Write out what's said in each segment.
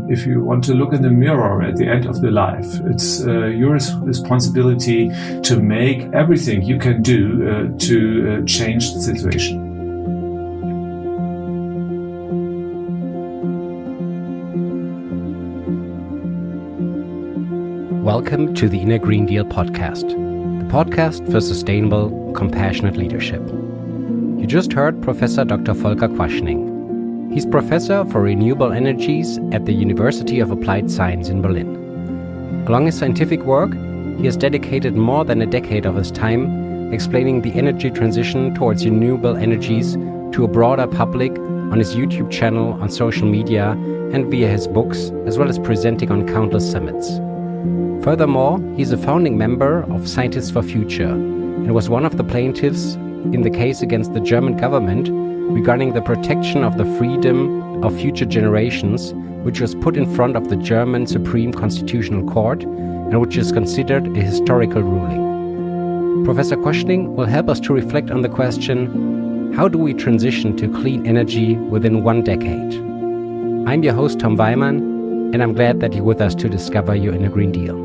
if you want to look in the mirror at the end of the life, it's your responsibility to make everything you can do to change the situation. Welcome to the Inner Green Deal podcast, the podcast for sustainable, compassionate leadership. You just heard Professor Dr. Volker Quaschning. He's Professor for Renewable Energies at the University of Applied Science in Berlin. Along his scientific work, he has dedicated more than a decade of his time explaining the energy transition towards renewable energies to a broader public on his YouTube channel, on social media, and via his books, as well as presenting on countless summits. Furthermore, he's a founding member of Scientists for Future and was one of the plaintiffs in the case against the German government regarding the protection of the freedom of future generations, which was put in front of the German Supreme Constitutional Court and which is considered a historical ruling. Professor Quaschning will help us to reflect on the question, how do we transition to clean energy within 1 decade? I'm your host, Tom Weimann, and I'm glad that you're with us to discover your inner Green Deal.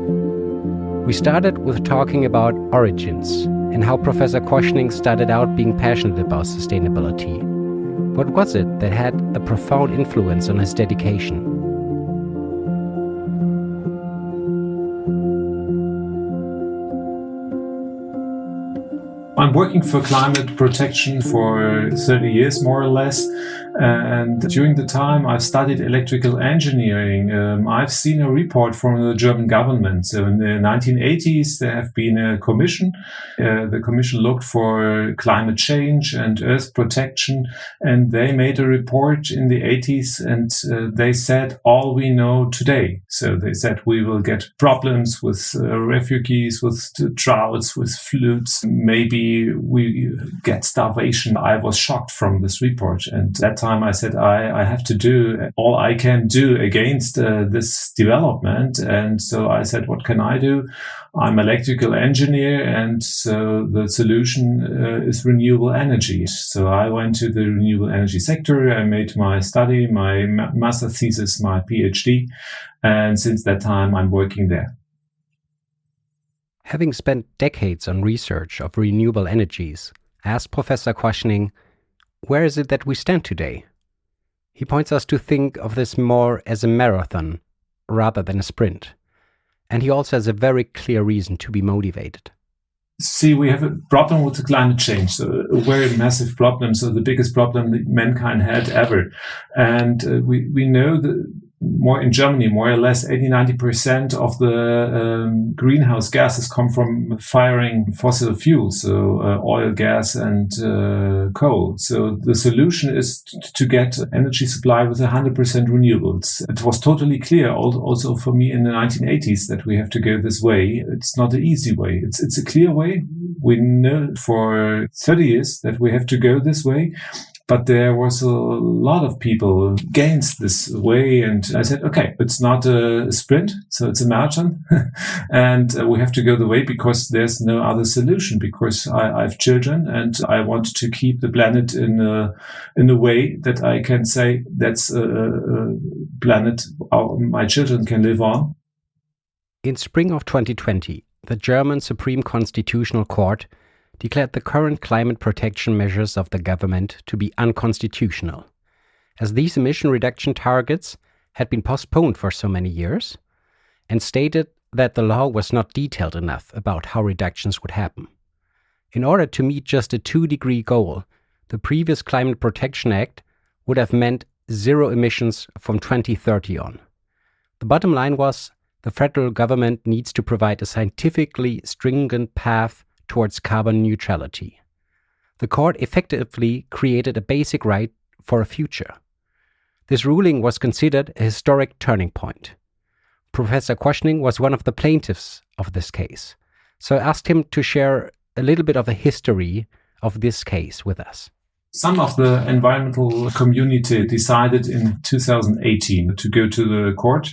We started with talking about origins and how Professor Quaschning started out being passionate about sustainability. What was it that had a profound influence on his dedication? I'm working for climate protection for 30 years, more or less. And during the time I've studied electrical engineering, I've seen a report from the German government. So in the 1980s, there have been a commission. The commission looked for climate change and earth protection. And they made a report in the 80s and they said all we know today. So they said we will get problems with refugees, with droughts, with floods. Maybe we get starvation. I was shocked from this report. And that time I said, I have to do all I can do against this development. And so I said, what can I do? I'm an electrical engineer. And so the solution is renewable energy. So I went to the renewable energy sector. I made my study, my master thesis, my PhD. And since that time, I'm working there. Having spent decades on research of renewable energies, asked Professor Quaschning, where is it that we stand today? He points us to think of this more as a marathon rather than a sprint. And he also has a very clear reason to be motivated. See, we have a problem with the climate change, so a very massive problem, so the biggest problem that mankind had ever. And we know that more in Germany, more or less 80-90% of the greenhouse gases come from firing fossil fuels, so oil, gas, and coal. So the solution is to get energy supply with 100% renewables. It was totally clear also for me in the 1980s that we have to go this way. It's not an easy way. It's a clear way. We know for 30 years that we have to go this way. But there was a lot of people against this way. And I said, okay, it's not a sprint, so it's a marathon. And we have to go the way because there's no other solution, because I have children and I want to keep the planet in a way that I can say that's a planet my children can live on. In spring of 2020, the German Supreme Constitutional Court declared the current climate protection measures of the government to be unconstitutional, as these emission reduction targets had been postponed for so many years, and stated that the law was not detailed enough about how reductions would happen. In order to meet just a 2-degree goal, the previous Climate Protection Act would have meant zero emissions from 2030 on. The bottom line was the federal government needs to provide a scientifically stringent path towards carbon neutrality. The court effectively created a basic right for a future. This ruling was considered a historic turning point. Professor Quaschning was one of the plaintiffs of this case, so I asked him to share a little bit of a history of this case with us. Some of the environmental community decided in 2018 to go to the court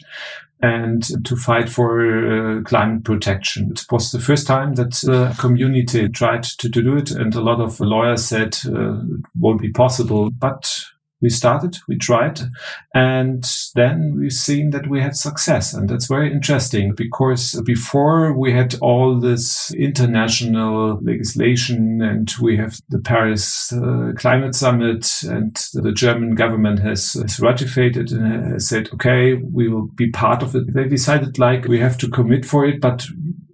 and to fight for climate protection. It was the first time that the community tried to do it, and a lot of lawyers said it won't be possible. But We tried, and then we've seen that we had success. And that's very interesting because before we had all this international legislation, and we have the Paris Climate Summit, and the German government has ratified it and has said, okay, we will be part of it. They decided we have to commit for it, but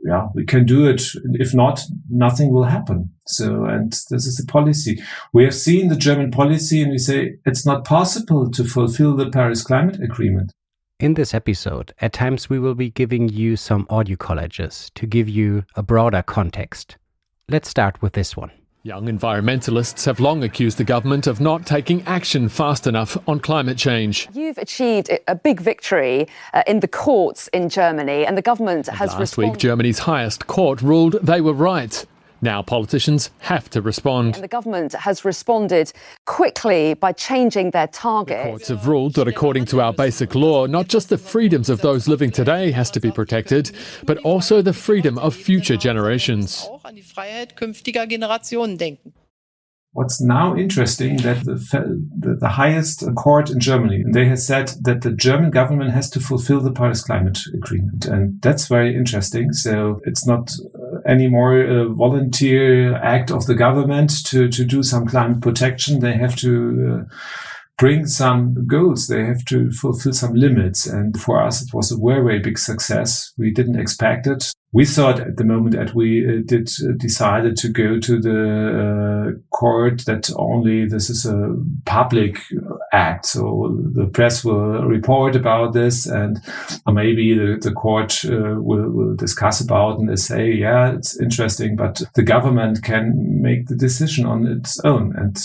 yeah, we can do it. If not, nothing will happen. So, and this is the policy. We have seen the German policy and we say it's not possible to fulfill the Paris Climate Agreement. In this episode, at times we will be giving you some audio collages to give you a broader context. Let's start with this one. Young environmentalists have long accused the government of not taking action fast enough on climate change. You've achieved a big victory in the courts in Germany, and the government has Last week, Germany's highest court ruled they were right. Now politicians have to respond. And the government has responded quickly by changing their targets. The courts have ruled that according to our basic law, not just the freedoms of those living today has to be protected, but also the freedom of future generations. What's now interesting that the highest court in Germany, they have said that the German government has to fulfill the Paris Climate Agreement. And that's very interesting. So it's not anymore a volunteer act of the government to do some climate protection. They have to bring some goals. They have to fulfill some limits. And for us, it was a very, very big success. We didn't expect it. We thought at the moment that we decided to go to the court that only this is a public act. So the press will report about this, and maybe the court will discuss about and they say, yeah, it's interesting, but the government can make the decision on its own. And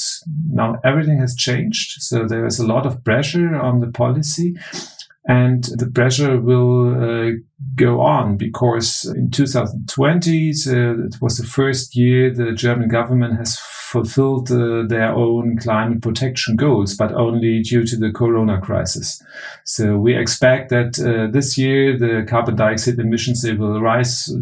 now everything has changed. So there is a lot of pressure on the policy. And the pressure will go on because in 2020, it was the first year the German government has fulfilled their own climate protection goals, but only due to the corona crisis. So we expect that this year the carbon dioxide emissions, they will rise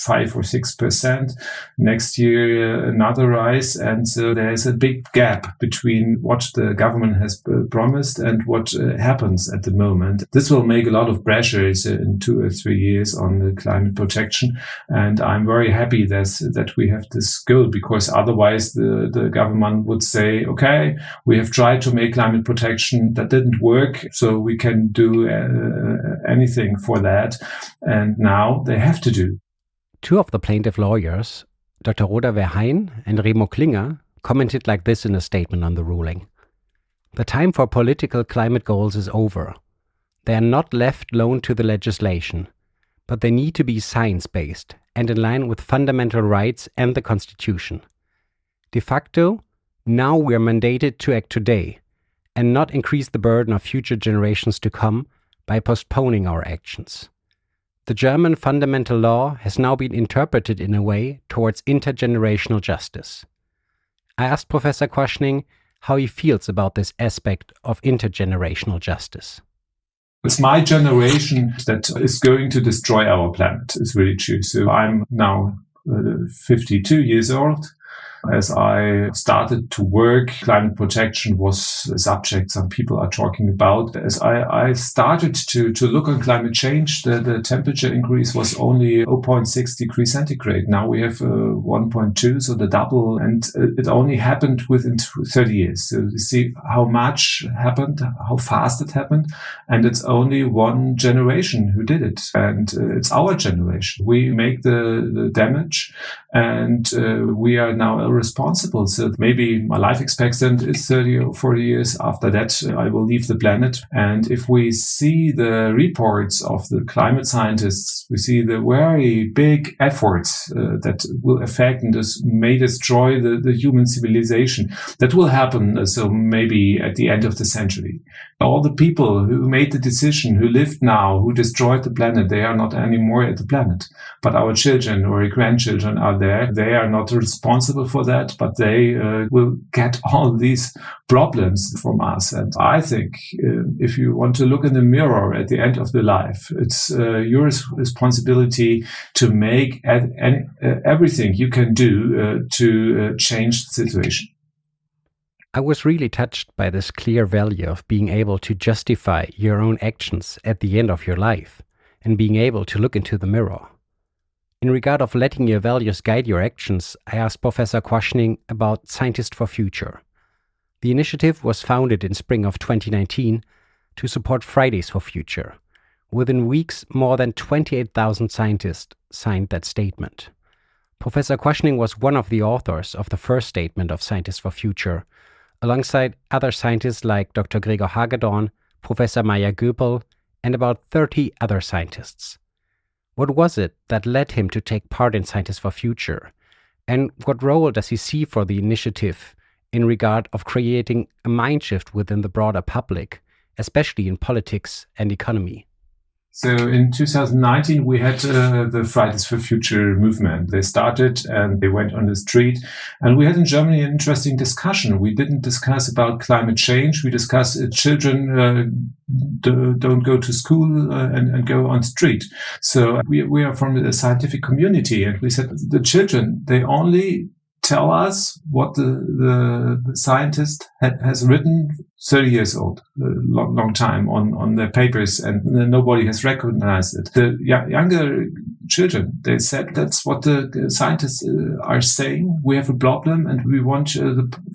5 or 6%. Next year, another rise. And so there is a big gap between what the government has promised and what happens at the moment. This will make a lot of pressure in 2 or 3 years on the climate protection. And I'm very happy that we have this goal, because otherwise the government would say, okay, we have tried to make climate protection, that didn't work, so we can do anything for that. And now they have to do. Two of the plaintiff lawyers, Dr. Roda Verheyen and Remo Klinger, commented like this in a statement on the ruling. The time for political climate goals is over. They are not left alone to the legislation, but they need to be science-based and in line with fundamental rights and the Constitution. De facto, now we are mandated to act today and not increase the burden of future generations to come by postponing our actions. The German fundamental law has now been interpreted in a way towards intergenerational justice. I asked Professor Quaschning how he feels about this aspect of intergenerational justice. It's my generation that is going to destroy our planet. It's really true. So I'm now 52 years old. As I started to work, climate protection was a subject some people are talking about. As I started to look on climate change, the temperature increase was only 0.6 degrees centigrade. Now we have 1.2, so the double, and it only happened within 30 years. So you see how much happened, how fast it happened, and it's only one generation who did it, and it's our generation. We make the damage, and we are now responsible. So maybe my life expectancy is 30 or 40 years. After that, I will leave the planet. And if we see the reports of the climate scientists, we see the very big efforts that will affect and may destroy the human civilization. That will happen. So maybe at the end of the century. All the people who made the decision, who lived now, who destroyed the planet, they are not anymore at the planet. But our children or grandchildren are there. They are not responsible for that, but they will get all these problems from us. And I think if you want to look in the mirror at the end of the life, it's your responsibility to make everything you can do to change the situation. I was really touched by this clear value of being able to justify your own actions at the end of your life and being able to look into the mirror. In regard of letting your values guide your actions, I asked Professor Quaschning about Scientists for Future. The initiative was founded in spring of 2019 to support Fridays for Future. Within weeks, more than 28,000 scientists signed that statement. Professor Quaschning was one of the authors of the first statement of Scientists for Future, alongside other scientists like Dr. Gregor Hagedorn, Professor Maya Göpel, and about 30 other scientists. What was it that led him to take part in Scientists for Future? And what role does he see for the initiative in regard of creating a mind shift within the broader public, especially in politics and economy? So in 2019, we had the Fridays for Future movement. They started and they went on the street. And we had in Germany an interesting discussion. We didn't discuss about climate change. We discussed children don't go to school and go on street. So we are from the scientific community. And we said the children, they only tell us what the scientist has written 30 years old, a long time on their papers, and nobody has recognized it. The younger children, they said that's what the scientists are saying. We have a problem and we want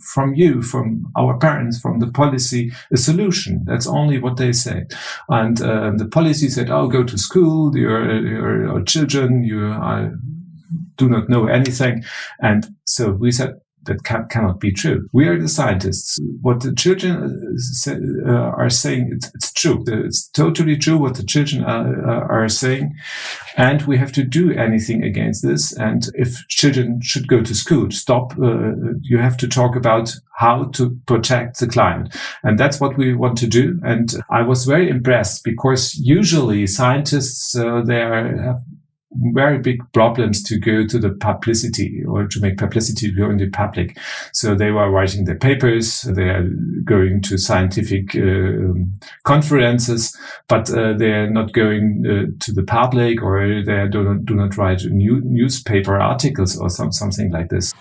from you, from our parents, from the policy, a solution. That's only what they say. And the policy said, oh, go to school, your children, do not know anything. And so we said that cannot be true. We are the scientists. What the children are saying, it's true. It's totally true what the children are saying. And we have to do anything against this. And if children should go to school, stop. You have to talk about how to protect the climate. And that's what we want to do. And I was very impressed because usually scientists, they have very big problems to go to the publicity or to make publicity go in the public. So they were writing their papers, they are going to scientific conferences, but they are not going to the public, or they do not write newspaper articles or something like this.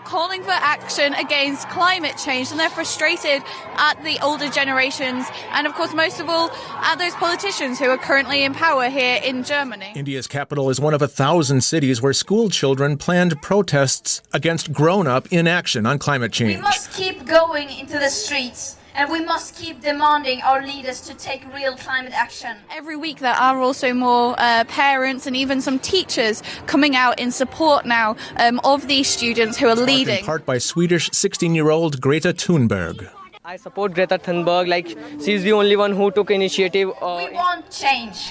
Calling for action against climate change, and they're frustrated at the older generations and, of course, most of all, at those politicians who are currently in power here in Germany. India's capital is one of 1,000 cities where school children planned protests against grown-up inaction on climate change. We must keep going into the streets, and we must keep demanding our leaders to take real climate action. Every week there are also more parents and even some teachers coming out in support now of these students who are leading. In part by Swedish 16-year-old Greta Thunberg. I support Greta Thunberg, she's the only one who took initiative. We want change.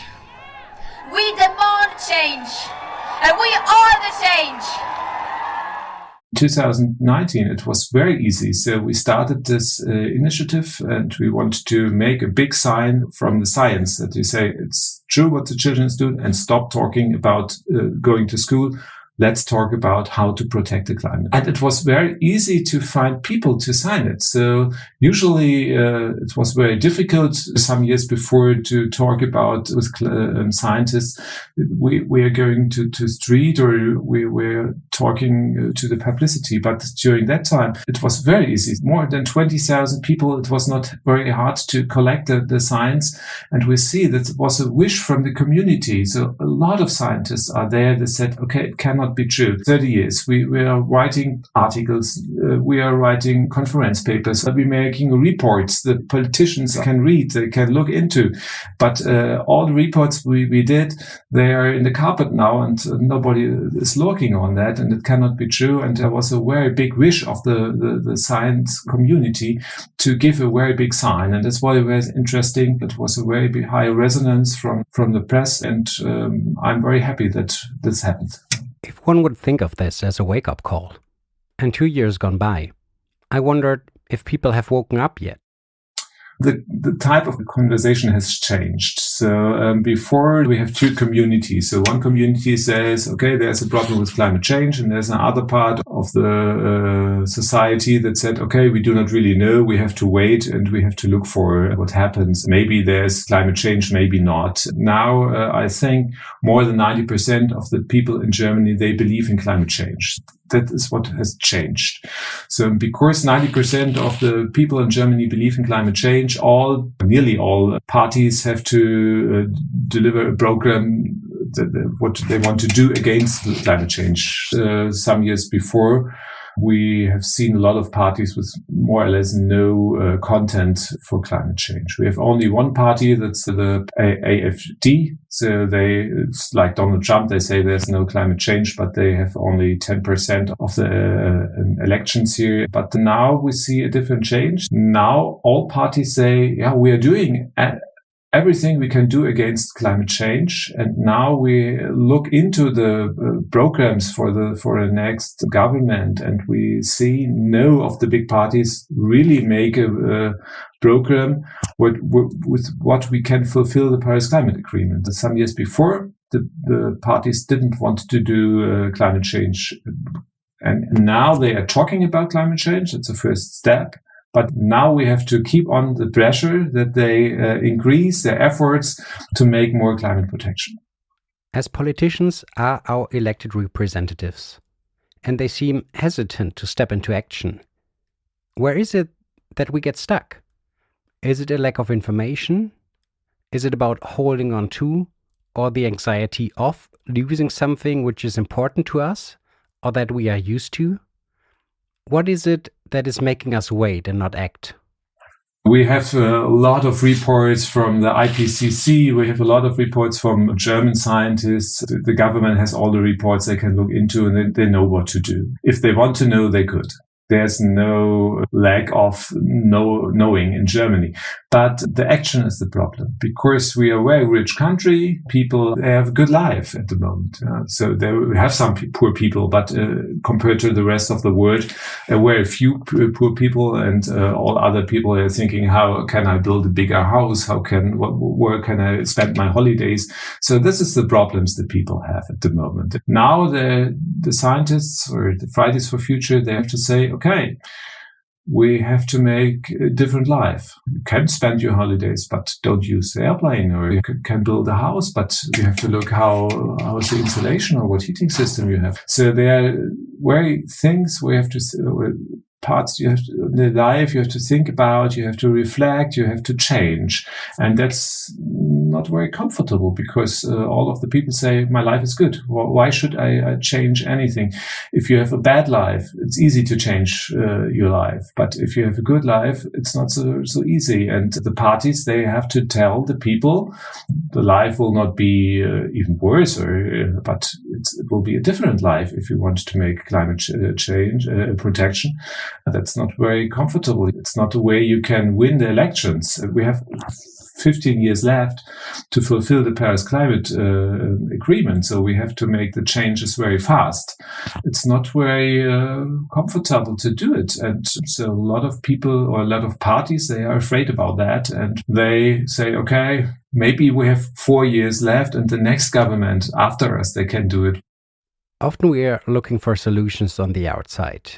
We demand change. And we are the change. 2019, it was very easy. So we started this initiative, and we wanted to make a big sign from the science that we say it's true what the children do, and stop talking about going to school. Let's talk about how to protect the climate. And it was very easy to find people to sign it. So usually it was very difficult some years before to talk about with scientists. We are going to street, or we were talking to the publicity. But during that time, it was very easy. More than 20,000 people. It was not very hard to collect the science. And we see that it was a wish from the community. So a lot of scientists are there that said, okay, it cannot be true. 30 years. We are writing articles. We are writing conference papers. We're making reports that politicians can read, they can look into. But all the reports we did, they are in the carpet now, and nobody is looking on that, and it cannot be true. And there was a very big wish of the science community to give a very big sign. And that's why it was interesting. It was a very big high resonance from the press. And I'm very happy that this happened. If one would think of this as a wake-up call, and 2 years gone by, I wondered if people have woken up yet. The type of conversation has changed. So before we have two communities. So one community says, okay, there's a problem with climate change, and there's another part of the society that said, okay, we do not really know. We have to wait and we have to look for what happens. Maybe there's climate change, maybe not. Now, I think more than 90% of the people in Germany, they believe in climate change. That is what has changed. So because 90% of the people in Germany believe in climate change, nearly all parties have to deliver a program what they want to do against climate change. Some years before, we have seen a lot of parties with more or less no content for climate change. We have only one party, that's the AfD. So it's like Donald Trump, they say there's no climate change, but they have only 10% of the elections here. But now we see a different change. Now all parties say, yeah, we are doing everything we can do against climate change. And now we look into the programs for the next government, and we see no of the big parties really make a program with what we can fulfill the Paris Climate Agreement. Some years before, the parties didn't want to do climate change. And now they are talking about climate change. It's a first step. But now we have to keep on the pressure that they increase their efforts to make more climate protection. As politicians are our elected representatives, and they seem hesitant to step into action, where is it that we get stuck? Is it a lack of information? Is it about holding on to, or the anxiety of losing something which is important to us, or that we are used to? What is it that is making us wait and not act? We have a lot of reports from the IPCC. We have a lot of reports from German scientists. The government has all the reports they can look into, and they know what to do. If they want to know, they could. There's no lack of knowing in Germany. But the action is the problem, because we are a very rich country. People have a good life at the moment. So we have some poor people, but compared to the rest of the world, very few poor people, and all other people are thinking, how can I build a bigger house? Where can I spend my holidays? So this is the problems that people have at the moment. Now the scientists or the Fridays for Future, they have to say, okay, we have to make a different life. You can spend your holidays, but don't use the airplane, or you can build a house, but you have to look how is the insulation or what heating system you have. So there are very things we have to, parts you have to, in life you have to think about, you have to reflect, you have to change. And that's not very comfortable, because all of the people say, my life is good. Why should I change anything? If you have a bad life, it's easy to change your life. But if you have a good life, it's not so easy. And the parties, they have to tell the people the life will not be even worse, but it will be a different life if you want to make climate change protection. That's not very comfortable. It's not a way you can win the elections. We have 15 years left to fulfill the Paris Climate Agreement. So we have to make the changes very fast. It's not very comfortable to do it. And so a lot of people or a lot of parties, they are afraid about that. And they say, okay, maybe we have 4 years left, and the next government after us, they can do it. Often we are looking for solutions on the outside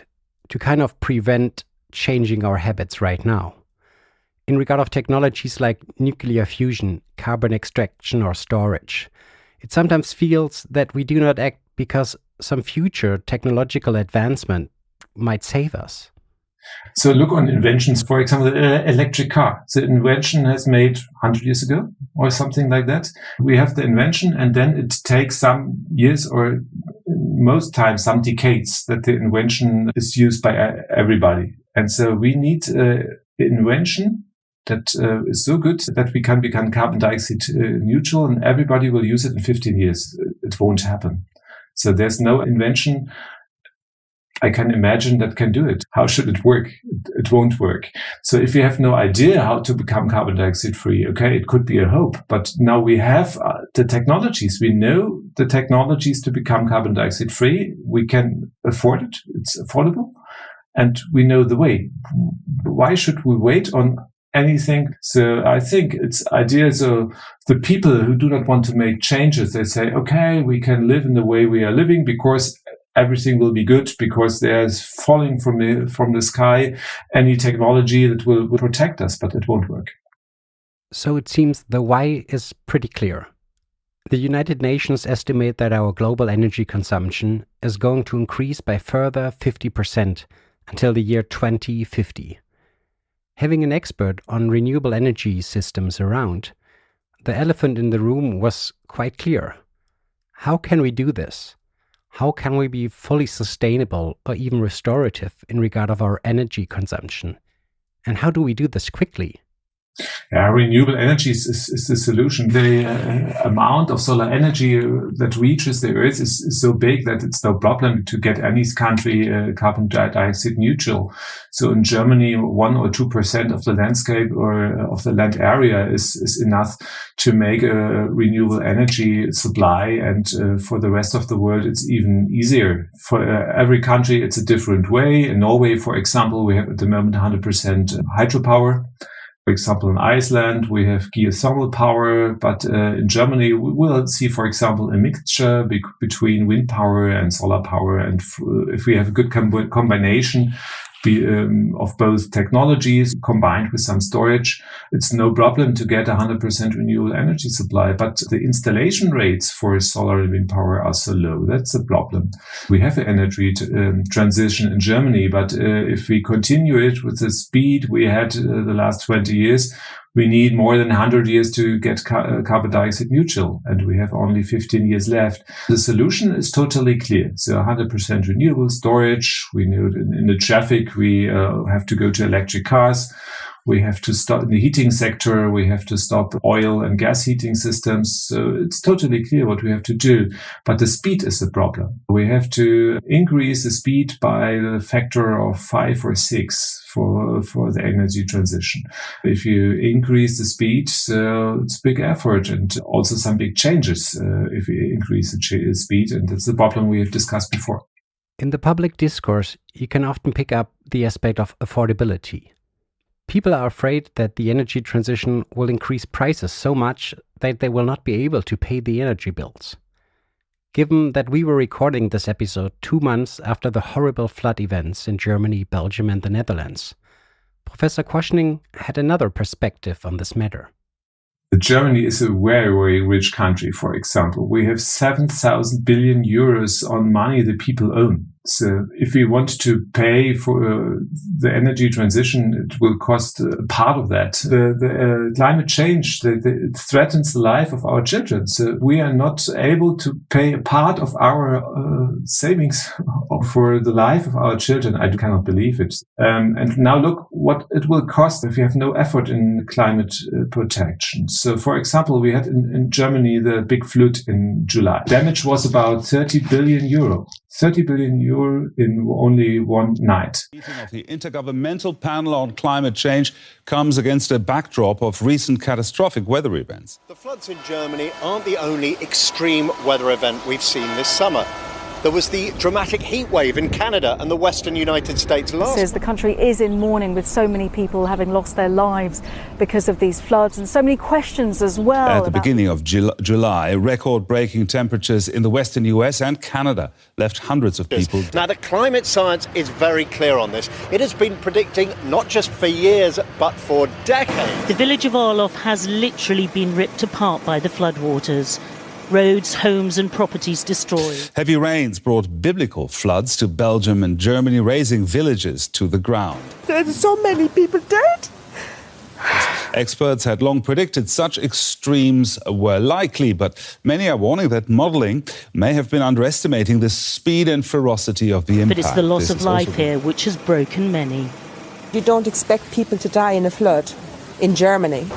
to kind of prevent changing our habits right now. In regard of technologies like nuclear fusion, carbon extraction or storage, it sometimes feels that we do not act because some future technological advancement might save us. So look on inventions, for example, the electric car. The invention has made 100 years ago or something like that. We have the invention, and then it takes some years, or most times some decades, that the invention is used by everybody. And so we need invention that is so good that we can become carbon dioxide neutral, and everybody will use it in 15 years. It won't happen. So there's no invention I can imagine that can do it. How should it work? It won't work. So if you have no idea how to become carbon dioxide free, okay, it could be a hope. But now we have the technologies. We know the technologies to become carbon dioxide free. We can afford it. It's affordable. And we know the way. Why should we wait on anything? So I think it's ideas of the people who do not want to make changes. They say, okay, we can live in the way we are living because everything will be good, because there's falling from the sky any technology that will protect us, but it won't work. So it seems the why is pretty clear. The United Nations estimate that our global energy consumption is going to increase by further 50% until the year 2050. Having an expert on renewable energy systems around, the elephant in the room was quite clear. How can we do this? How can we be fully sustainable or even restorative in regard of our energy consumption? And how do we do this quickly? Renewable energy is the solution. The amount of solar energy that reaches the Earth is so big that it's no problem to get any country carbon dioxide neutral. So in Germany, 1 or 2% of the landscape or of the land area is enough to make a renewable energy supply. And for the rest of the world, it's even easier. For every country, it's a different way. In Norway, for example, we have at the moment 100% hydropower. For example, in Iceland, we have geothermal power, but in Germany, we will see, for example, a mixture between wind power and solar power. And if we have a good combination of both technologies combined with some storage, it's no problem to get 100% renewable energy supply. But the installation rates for solar and wind power are so low. That's a problem. We have an energy transition in Germany, but if we continue it with the speed we had the last 20 years, we need more than 100 years to get carbon dioxide neutral, and we have only 15 years left. The solution is totally clear. So 100% renewable storage. We know in the traffic, we have to go to electric cars. We have to stop in the heating sector. We have to stop oil and gas heating systems. So it's totally clear what we have to do. But the speed is the problem. We have to increase the speed by the factor of 5 or 6 for the energy transition. If you increase the speed, so it's a big effort and also some big changes if you increase the speed. And that's the problem we have discussed before. In the public discourse, you can often pick up the aspect of affordability. People are afraid that the energy transition will increase prices so much that they will not be able to pay the energy bills. Given that we were recording this episode 2 months after the horrible flood events in Germany, Belgium and the Netherlands, Professor Quaschning had another perspective on this matter. Germany is a very, very rich country, for example. We have 7,000 billion euros on money that people own. So if we want to pay for the energy transition, it will cost a part of that. The climate change, it threatens the life of our children. So we are not able to pay a part of our savings for the life of our children. I cannot believe it. And now look what it will cost if we have no effort in climate protection. So, for example, we had in Germany the big flood in July. Damage was about 30 billion euro. 30 billion euro in only one night. The meeting of the Intergovernmental Panel on Climate Change comes against a backdrop of recent catastrophic weather events. The floods in Germany aren't the only extreme weather event we've seen this summer. There was the dramatic heat wave in Canada and the western United States last. Says the country is in mourning with so many people having lost their lives because of these floods and so many questions as well. At the beginning of July, record-breaking temperatures in the western US and Canada left hundreds of people dead. Now, the climate science is very clear on this. It has been predicting not just for years, but for decades. The village of Orloff has literally been ripped apart by the floodwaters. Roads, homes and properties destroyed. Heavy rains brought biblical floods to Belgium and Germany, razing villages to the ground. There's so many people dead. Experts had long predicted such extremes were likely, but many are warning that modelling may have been underestimating the speed and ferocity of the impact. But it's the loss of life here which has broken many. You don't expect people to die in a flood in Germany.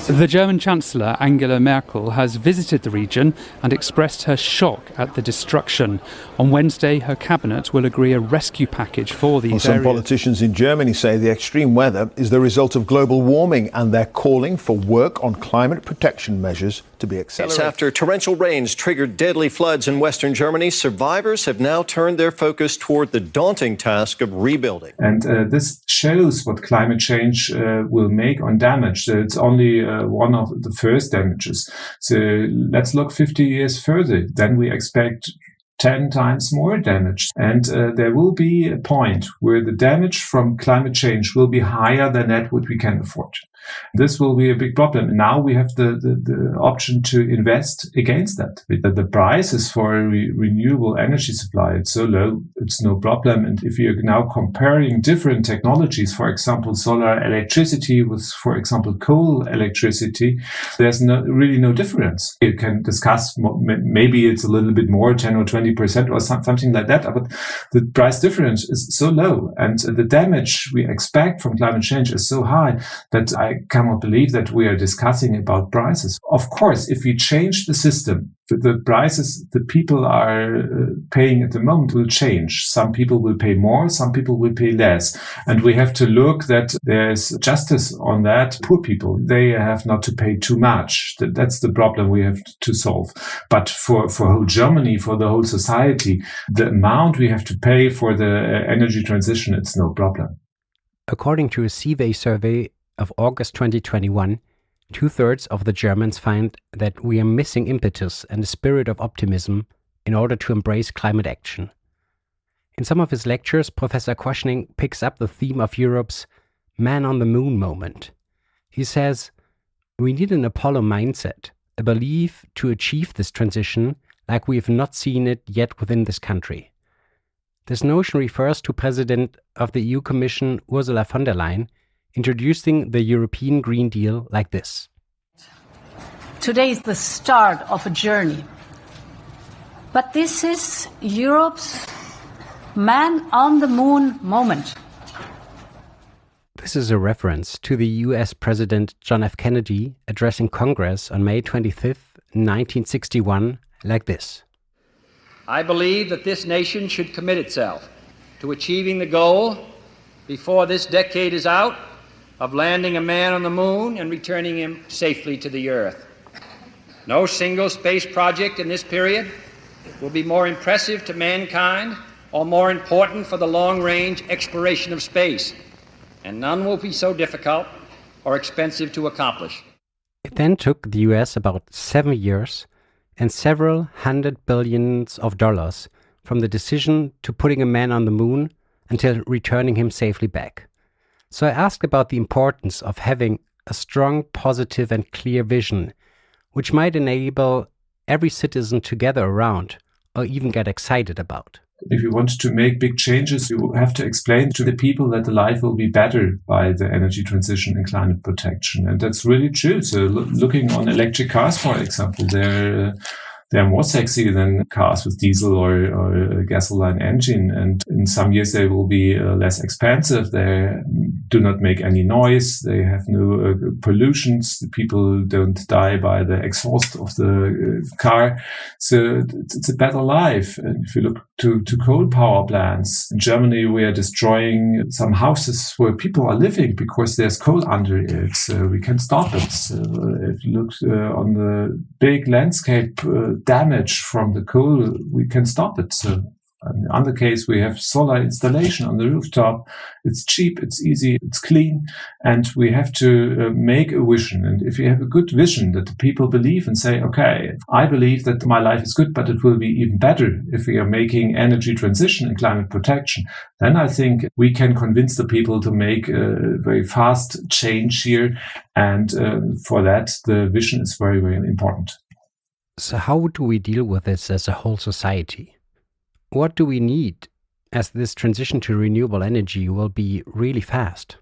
The German Chancellor Angela Merkel has visited the region and expressed her shock at the destruction. On Wednesday, her cabinet will agree a rescue package for these areas. Some politicians in Germany say the extreme weather is the result of global warming, and they're calling for work on climate protection measures to be accelerated. After torrential rains triggered deadly floods in western Germany, survivors have now turned their focus toward the daunting task of rebuilding. And this shows what climate change will make on damage. So it's only one of the first damages. So let's look 50 years further. Then we expect 10 times more damage. And there will be a point where the damage from climate change will be higher than that what we can afford. This will be a big problem. Now we have the option to invest against that. The prices for a renewable energy supply, it's so low, it's no problem. And if you're now comparing different technologies, for example, solar electricity with, for example, coal electricity, there's really no difference. You can discuss, maybe it's a little bit more, 10 or 20% or something like that, but the price difference is so low and the damage we expect from climate change is so high that I cannot believe that we are discussing about prices. Of course, if we change the system, the prices the people are paying at the moment will change. Some people will pay more, some people will pay less. And we have to look that there's justice on that. Poor people, they have not to pay too much. That's the problem we have to solve. But for whole Germany, for the whole society, the amount we have to pay for the energy transition, it's no problem. According to a CVA survey of August 2021, 2/3 of the Germans find that we are missing impetus and a spirit of optimism in order to embrace climate action. In some of his lectures, Professor Quaschning picks up the theme of Europe's man on the moon moment. He says, we need an Apollo mindset, a belief to achieve this transition like we have not seen it yet within this country. This notion refers to President of the EU Commission Ursula von der Leyen introducing the European Green Deal like this. Today is the start of a journey. But this is Europe's man on the moon moment. This is a reference to the US President John F. Kennedy addressing Congress on May 25, 1961, like this. I believe that this nation should commit itself to achieving the goal, before this decade is out, of landing a man on the moon and returning him safely to the Earth. No single space project in this period will be more impressive to mankind or more important for the long-range exploration of space, and none will be so difficult or expensive to accomplish. It then took the US about 7 years and several $100 billion from the decision to putting a man on the moon until returning him safely back. So I asked about the importance of having a strong, positive and clear vision, which might enable every citizen to gather around or even get excited about. If you want to make big changes, you have to explain to the people that the life will be better by the energy transition and climate protection. And that's really true. So looking on electric cars, for example, they're more sexy than cars with diesel or a gasoline engine. And in some years, they will be less expensive. They do not make any noise. They have no pollutions. The people don't die by the exhaust of the car. So it's a better life. And if you look to coal power plants, in Germany, we are destroying some houses where people are living because there's coal under it. So we can stop it. So if you look on the big landscape damage from the coal, we can stop it. So in the other case, we have solar installation on the rooftop. It's cheap, it's easy, it's clean, and we have to make a vision. And if you have a good vision that the people believe and say, okay, I believe that my life is good, but it will be even better if we are making energy transition and climate protection, then I think we can convince the people to make a very fast change here. And for that, the vision is very, very important. So how do we deal with this as a whole society? What do we need as this transition to renewable energy will be really fast?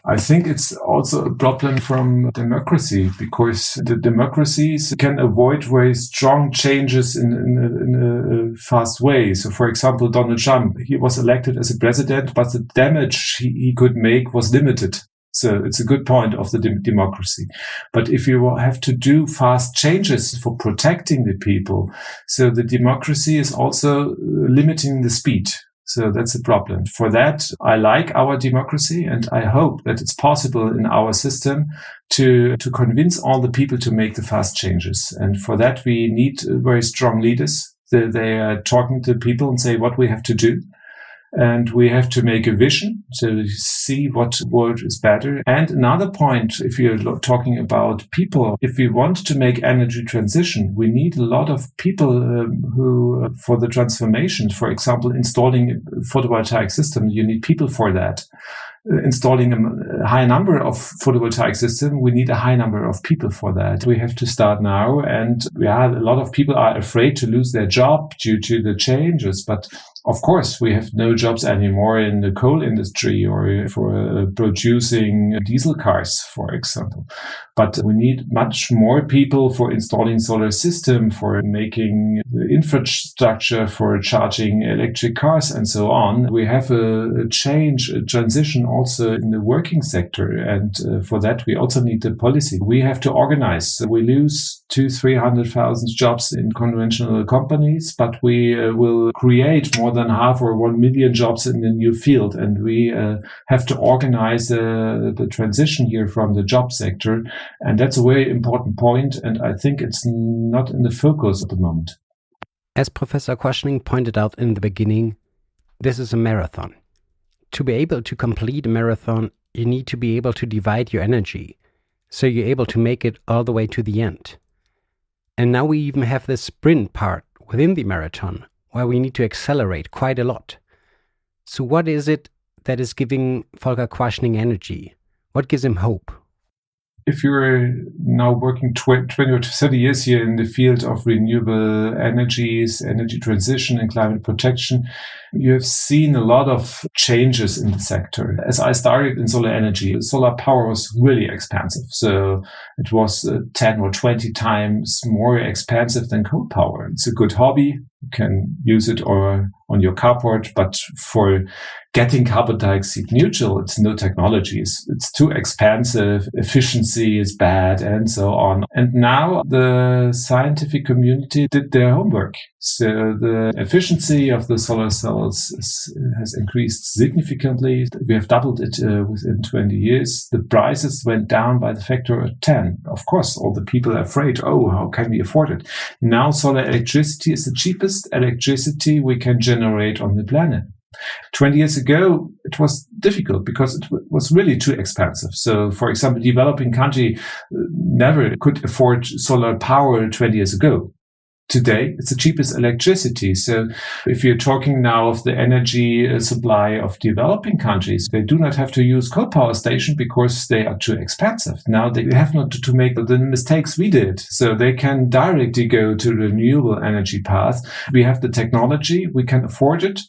I think it's also a problem from democracy, because the democracies can avoid very strong changes in a fast way. So, for example, Donald Trump, he was elected as a president, but the damage he could make was limited. So it's a good point of the democracy. But if you have to do fast changes for protecting the people, so the democracy is also limiting the speed. So that's a problem. For that, I like our democracy, and I hope that it's possible in our system to convince all the people to make the fast changes. And for that, we need very strong leaders. They are talking to people and say what we have to do. And we have to make a vision to see what world is better. And another point, if you're talking about people, if we want to make energy transition, we need a lot of people who, for the transformation, for example, installing a photovoltaic system, you need people for that. installing a high number of photovoltaic systems, we need a high number of people for that. We have to start now. And a lot of people are afraid to lose their job due to the changes. But of course, we have no jobs anymore in the coal industry or for producing diesel cars, for example. But we need much more people for installing solar system, for making the infrastructure for charging electric cars and so on. We have a transition also in the working sector. And for that, we also need the policy. We have to organize. We lose 200,000-300,000 jobs in conventional companies, but we will create more than half or 1 million jobs in the new field. And we have to organize the transition here from the job sector. And that's a very important point. And I think it's not in the focus at the moment. As Professor Quaschning pointed out in the beginning, this is a marathon. To be able to complete a marathon, you need to be able to divide your energy, so you're able to make it all the way to the end. And now we even have this sprint part within the marathon, where we need to accelerate quite a lot. So what is it that is giving Volker Quaschning energy? What gives him hope? If you're now working 20 or 30 years here in the field of renewable energies, energy transition and climate protection, you have seen a lot of changes in the sector. As I started in solar energy, solar power was really expensive. So it was 10 or 20 times more expensive than coal power. It's a good hobby. You can use it or on your carport, but for getting carbon dioxide neutral, it's no technologies. It's too expensive, efficiency is bad, and so on. And now the scientific community did their homework. So the efficiency of the solar cells has increased significantly. We have doubled it within 20 years. The prices went down by the factor of 10. Of course, all the people are afraid, how can we afford it? Now solar electricity is the cheapest electricity we can generate on the planet. 20 years ago, it was difficult because it was really too expensive. So, for example, developing country never could afford solar power 20 years ago. Today, it's the cheapest electricity. So if you're talking now of the energy supply of developing countries, they do not have to use coal power station because they are too expensive. Now they have not to make the mistakes we did. So they can directly go to the renewable energy path. We have the technology. We can afford it.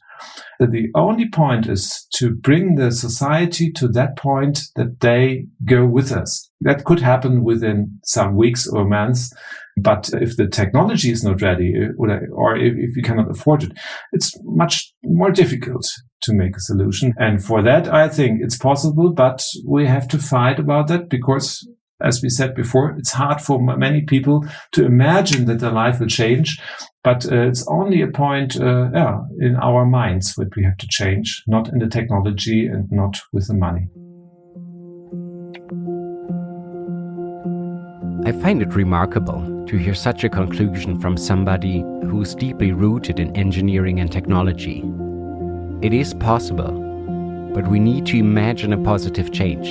The only point is to bring the society to that point that they go with us. That could happen within some weeks or months. But if the technology is not ready or if you cannot afford it, it's much more difficult to make a solution. And for that, I think it's possible, but we have to fight about that because, as we said before, it's hard for many people to imagine that their life will change. But it's only a point in our minds that we have to change, not in the technology and not with the money. I find it remarkable to hear such a conclusion from somebody who is deeply rooted in engineering and technology. It is possible, but we need to imagine a positive change.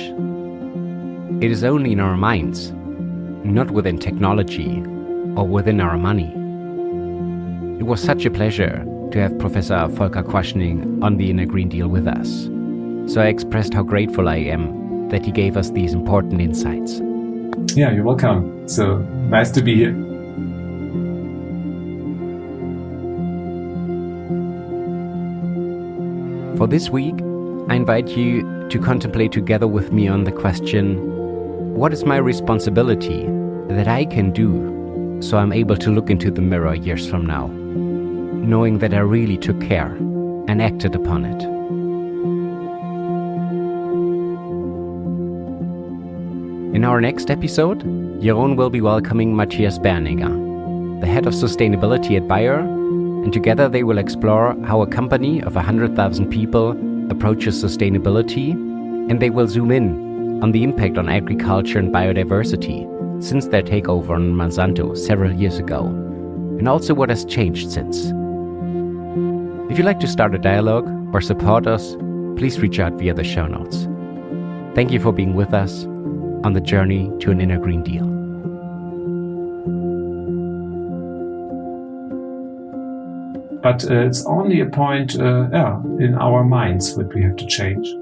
It is only in our minds, not within technology or within our money. It was such a pleasure to have Professor Volker Quaschning on the Inner Green Deal with us. So I expressed how grateful I am that he gave us these important insights. Yeah, you're welcome. So nice to be here. For this week, I invite you to contemplate together with me on the question, what is my responsibility that I can do so I'm able to look into the mirror years from now, knowing that I really took care and acted upon it? In our next episode, Jeroen will be welcoming Matthias Berninger, the head of sustainability at Bayer, and together they will explore how a company of 100,000 people approaches sustainability, and they will zoom in on the impact on agriculture and biodiversity since their takeover on Monsanto several years ago, and also what has changed since. If you'd like to start a dialogue or support us, please reach out via the show notes. Thank you for being with us on the journey to an inner Green Deal. But it's only a point in our minds that we have to change.